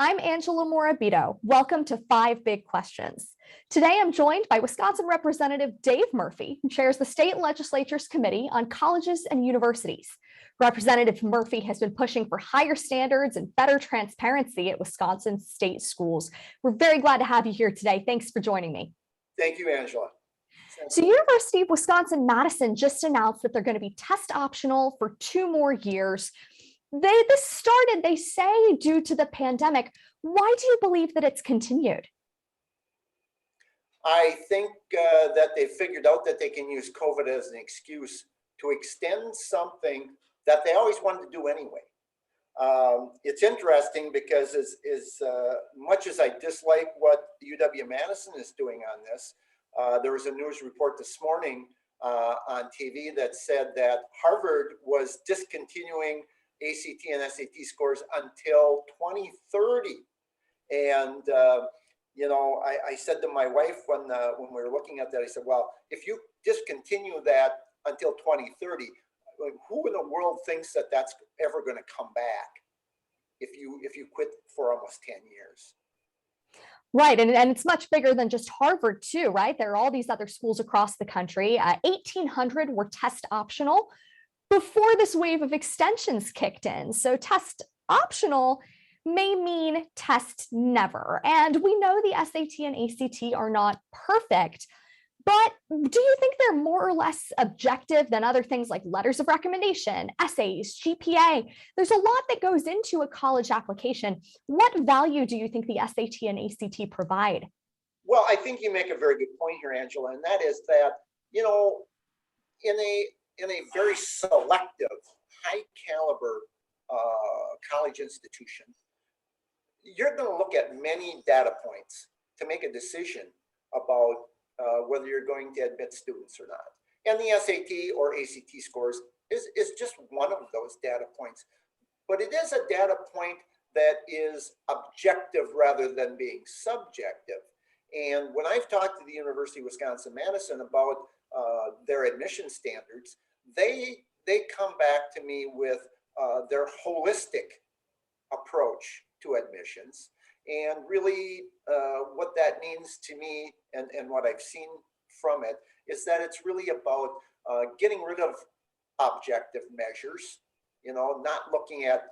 I'm Angela Morabito. Welcome to Five Big Questions. Today, I'm joined by Wisconsin Representative Dave Murphy, who chairs the state legislature's Committee on Colleges and Universities. Representative Murphy has been pushing for higher standards and better transparency at Wisconsin state schools. We're very glad to have you here today. Thanks for joining me. Thank you, Angela. So University of Wisconsin-Madison just announced that they're going to be test optional for 2 more years. This started, they say, due to the pandemic. Why do you believe that it's continued? I think that they figured out that they can use COVID as an excuse to extend something that they always wanted to do anyway. It's interesting because as much as I dislike what UW-Madison is doing on this, there was a news report this morning on TV that said that Harvard was discontinuing ACT and SAT scores until 2030. And, you know, I said to my wife when we were looking at that, I said, well, if you discontinue that until 2030, who in the world thinks that that's ever going to come back if you quit for almost 10 years? Right, and it's much bigger than just Harvard too, right? There are all these other schools across the country. 1,800 were test optional before this wave of extensions kicked in. So test optional may mean test never. And we know the SAT and ACT are not perfect, but do you think they're more or less objective than other things like letters of recommendation, essays, GPA? There's a lot that goes into a college application. What value do you think the SAT and ACT provide? Well, I think you make a very good point here, Angela, and that is that, you know, in a very selective, high caliber college institution, you're going to look at many data points to make a decision about whether you're going to admit students or not. And the SAT or ACT scores is just one of those data points. But it is a data point that is objective rather than being subjective. And when I've talked to the University of Wisconsin-Madison about their admission standards, they come back to me with their holistic approach to admissions. And really what that means to me and what I've seen from it is that it's really about getting rid of objective measures, you know, not looking at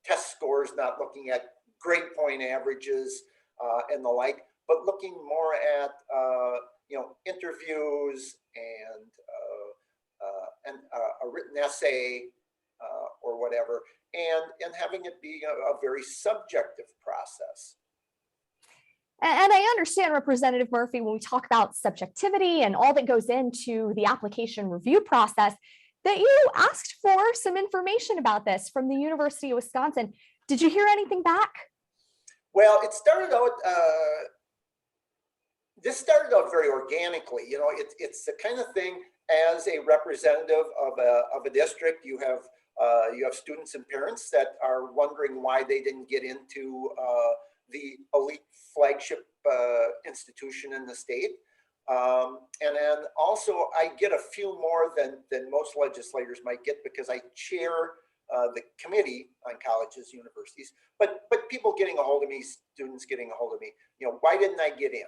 test scores, not looking at grade point averages and the like, but looking more at, you know, interviews and a written essay or whatever, and having it be a very subjective process. And I understand, Representative Murphy, when we talk about subjectivity and all that goes into the application review process, that you asked for some information about this from the University of Wisconsin. Did you hear anything back? Well, it started out, this started out very organically. You know, it's the kind of thing, as a representative of a district, you have students and parents that are wondering why they didn't get into the elite flagship institution in the state. And then also I get a few more than most legislators might get because I chair the committee on colleges, universities, but people getting a hold of me, students getting a hold of me, you know, why didn't I get in?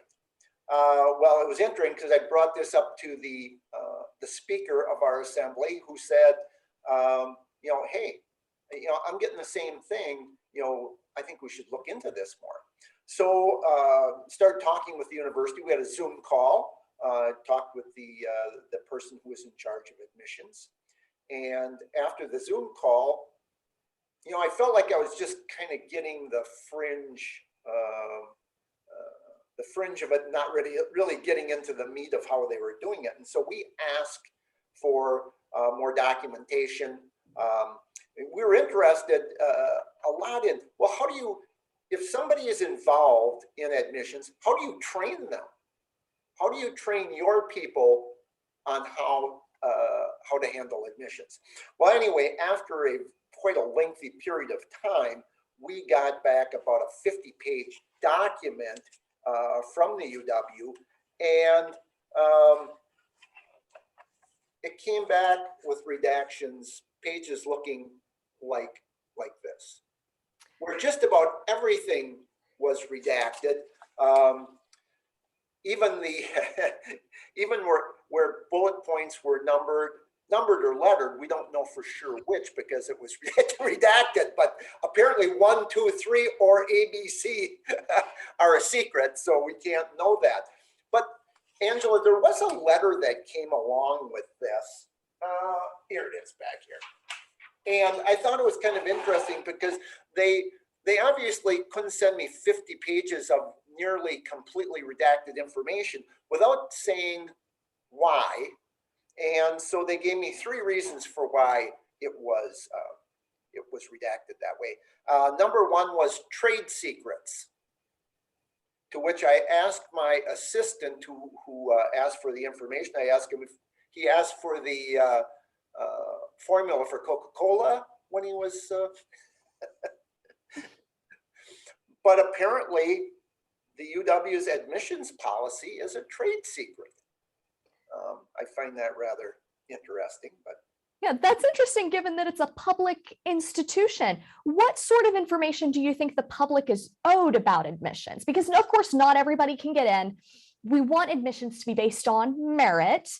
Well, it was interesting because I brought this up to the speaker of our assembly, who said, you know, hey, you know, I'm getting the same thing, you know, I think we should look into this more. So started talking with the university. We had a Zoom call, talked with the person who was in charge of admissions. And after the Zoom call, you know, I felt like I was just kind of getting the fringe of it, not really getting into the meat of how they were doing it. And so we asked for more documentation. We were interested a lot in, well, how do you, if somebody is involved in admissions, how do you train them? How do you train your people on how to handle admissions? Well, anyway, after quite a lengthy period of time, we got back about a 50-page document from the UW, and it came back with redactions, pages looking like this. where just about everything was redacted. Even the even where bullet points were numbered or lettered, we don't know for sure which because it was redacted. But apparently 1, 2, 3, or ABC are a secret, so we can't know that. But Angela, there was a letter that came along with this. Here it is back here. And I thought it was kind of interesting because they obviously couldn't send me 50 pages of nearly completely redacted information without saying why. And so they gave me 3 reasons for why it was redacted that way. Number 1 was trade secrets, to which I asked my assistant who asked for the information. I asked him if he asked for the formula for Coca-Cola when he was, but apparently the UW's admissions policy is a trade secret. I find that rather interesting, but. Yeah, that's interesting given that it's a public institution. What sort of information do you think the public is owed about admissions? Because of course, not everybody can get in. We want admissions to be based on merit.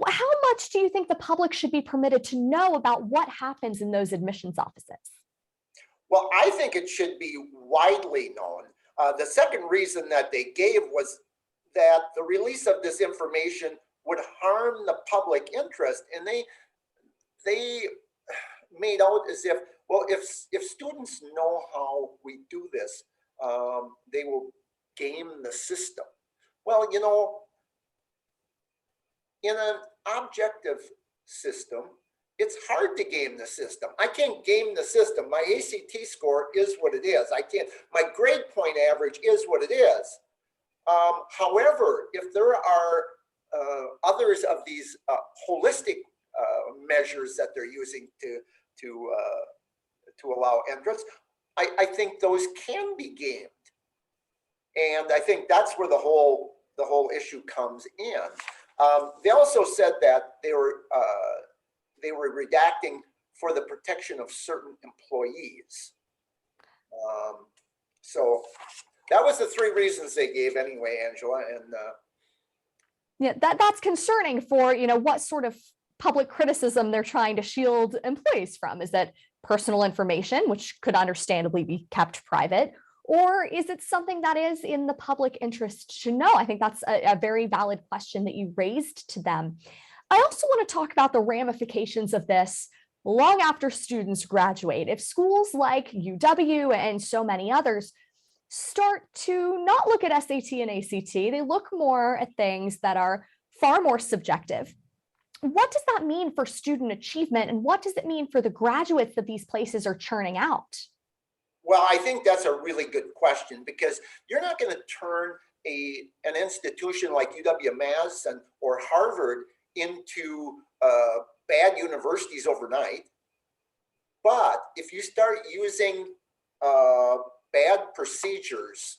How much do you think the public should be permitted to know about what happens in those admissions offices? Well, I think it should be widely known. The second reason that they gave was that the release of this information would harm the public interest, and they made out as if, well, if students know how we do this, they will game the system. Well, you know, in an objective system, it's hard to game the system. I can't game the system. My ACT score is what it is. I can't, my grade point average is what it is. However, if there are others of these holistic measures that they're using to allow entrance, I think those can be gamed, and I think that's where the whole issue comes in. They also said that they were redacting for the protection of certain employees. So that was the 3 reasons they gave anyway, Angela, and yeah, that's concerning for, you know, what sort of public criticism they're trying to shield employees from. Is that personal information, which could understandably be kept private, or is it something that is in the public interest to know? I think that's a very valid question that you raised to them. I also want to talk about the ramifications of this long after students graduate. If schools like UW and so many others start to not look at SAT and ACT, they look more at things that are far more subjective. What does that mean for student achievement, and what does it mean for the graduates that these places are churning out? Well, I think that's a really good question, because you're not going to turn an institution like UW-Madison or Harvard into bad universities overnight. But if you start using bad procedures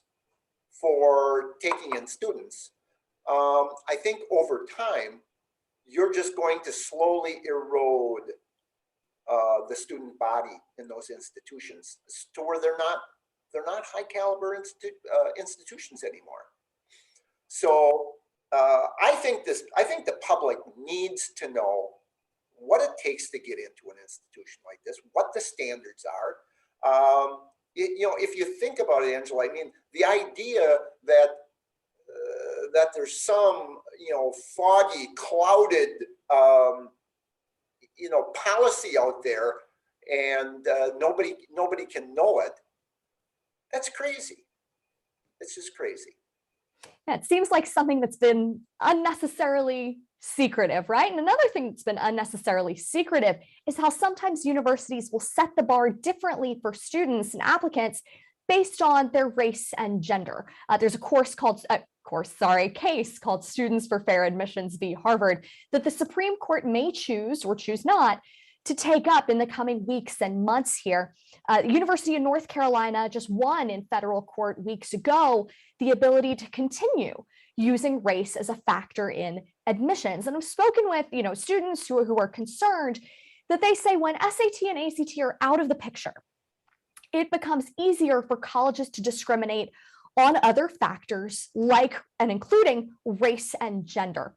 for taking in students, I think over time, you're just going to slowly erode the student body in those institutions to where they're not high caliber institutions anymore. So I think the public needs to know what it takes to get into an institution like this, what the standards are. You know, if you think about it, Angela, I mean, the idea that that there's some, you know, foggy, clouded, you know, policy out there, and nobody can know it. That's crazy. It's just crazy. Yeah, it seems like something that's been unnecessarily secretive, right? And another thing that's been unnecessarily secretive is how sometimes universities will set the bar differently for students and applicants based on their race and gender. There's a case called Students for Fair Admissions v. Harvard that the Supreme Court may choose or choose not to take up in the coming weeks and months here. University of North Carolina just won in federal court weeks ago the ability to continue using race as a factor in admissions. And I've spoken with, you know, students who are concerned that they say when SAT and ACT are out of the picture, it becomes easier for colleges to discriminate on other factors like and including race and gender.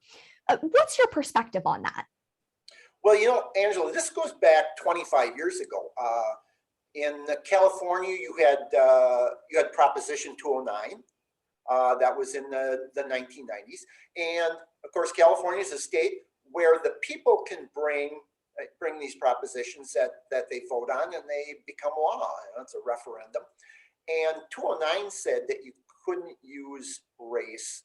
What's your perspective on that? Well, Angela, this goes back 25 years ago. In California, you had Proposition 209. That was in the 1990s. And of course, California is a state where the people can bring these propositions that they vote on, and they become law. It's a referendum. And 209 said that you couldn't use race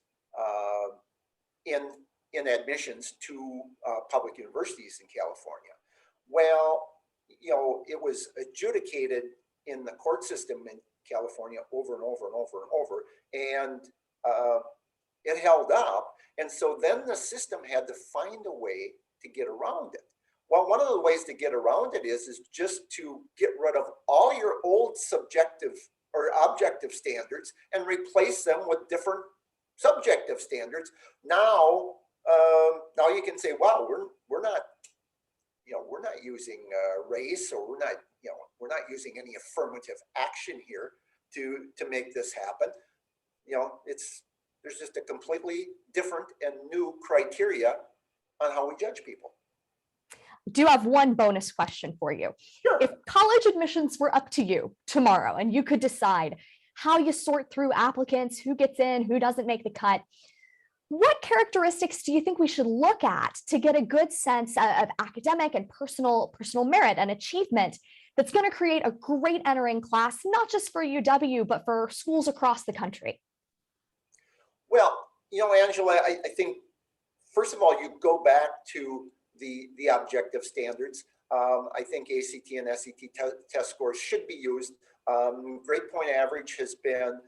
in admissions to public universities in California. Well, it was adjudicated in the court system in California over and over and over and over, and it held up. And so then the system had to find a way to get around it. Well, one of the ways to get around it is just to get rid of all your old subjective or objective standards and replace them with different subjective standards. Now you can say, wow, we're not using race, or we're not using any affirmative action here to make this happen. There's just a completely different and new criteria on how we judge people. Do have one bonus question for you. Sure. If college admissions were up to you tomorrow and you could decide how you sort through applicants, who gets in, who doesn't make the cut, what characteristics do you think we should look at to get a good sense of academic and personal merit and achievement that's going to create a great entering class, not just for UW, but for schools across the country? Well, Angela, I think, first of all, you go back to the objective standards. I think ACT and SAT test scores should be used. Grade point average has been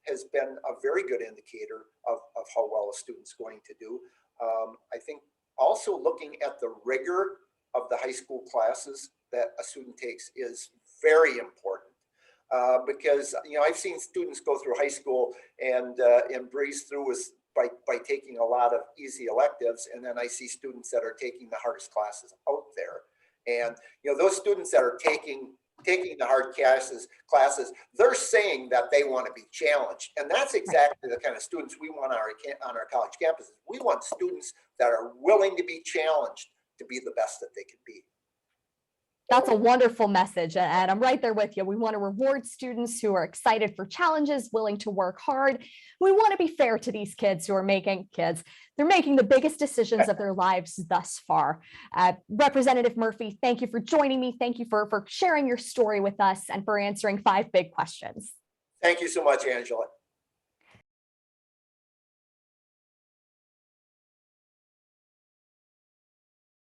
a very good indicator of how well a student's going to do. I think also looking at the rigor of the high school classes that a student takes is very important. Because I've seen students go through high school and breeze through by taking a lot of easy electives, and then I see students that are taking the hardest classes out there. And those students that are taking the hard classes, they're saying that they want to be challenged, and that's exactly the kind of students we want on our college campuses. We want students that are willing to be challenged to be the best that they can be. That's a wonderful message, and I'm right there with you. We want to reward students who are excited for challenges, willing to work hard. We want to be fair to these kids who are making the biggest decisions of their lives thus far. Representative Murphy, thank you for joining me. Thank you for sharing your story with us and for answering 5 big questions. Thank you so much, Angela.